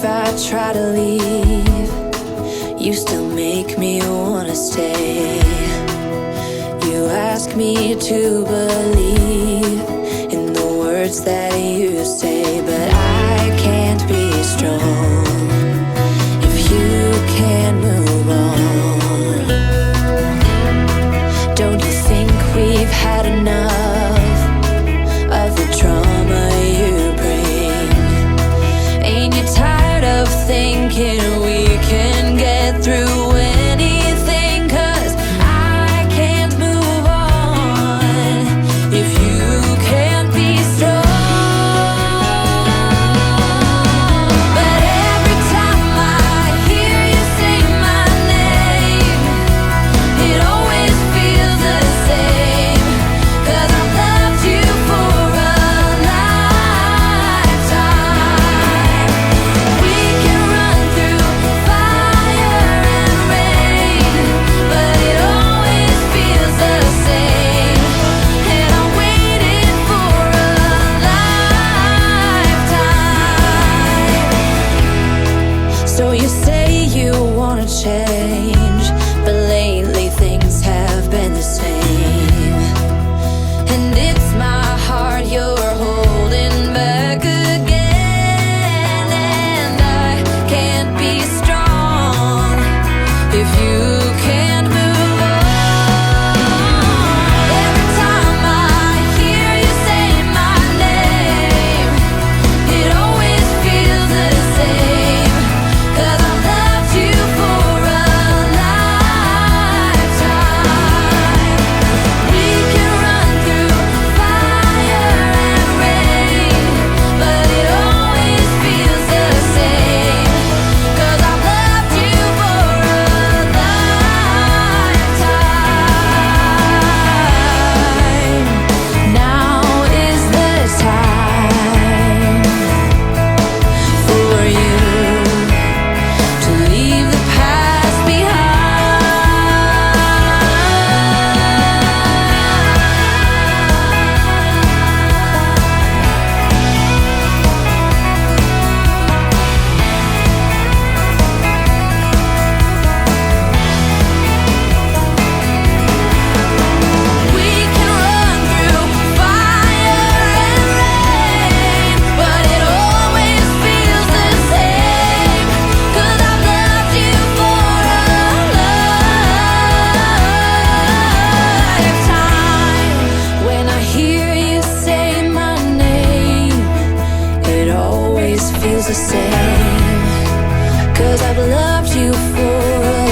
if I try to leave, you still make me wanna stay. You ask me to believe in the words that you say, but I can't be strong if you can't move on. Don't you think we've had enough of the drama you bring? Ain't you tired of thinking we can get through anything? 'Cause I can't move on if you can't be strong. But every time I hear you say my name, it always feels the same. 'Cause I've loved you for a lifetime. We can run through fire and rain, but it always feels the same. And I'm waiting for a lifetime. So you say you wanna change, but lately things have been the same. And it's my heart you're holding back again. And I can't be strong if you can't move on. Every time I hear you say my name, it always feels the same. 'Cause I've loved you for a lifetime. We can run through fire and rain, but it always feels the same. 'Cause I've loved you for a lifetime. Now is the time for you to leave the past We can run through fire and rain, but it always feels the same. 'Cause I've loved you for a lifetime. When I hear you say my name, it always feels the same. 'Cause I've loved you for a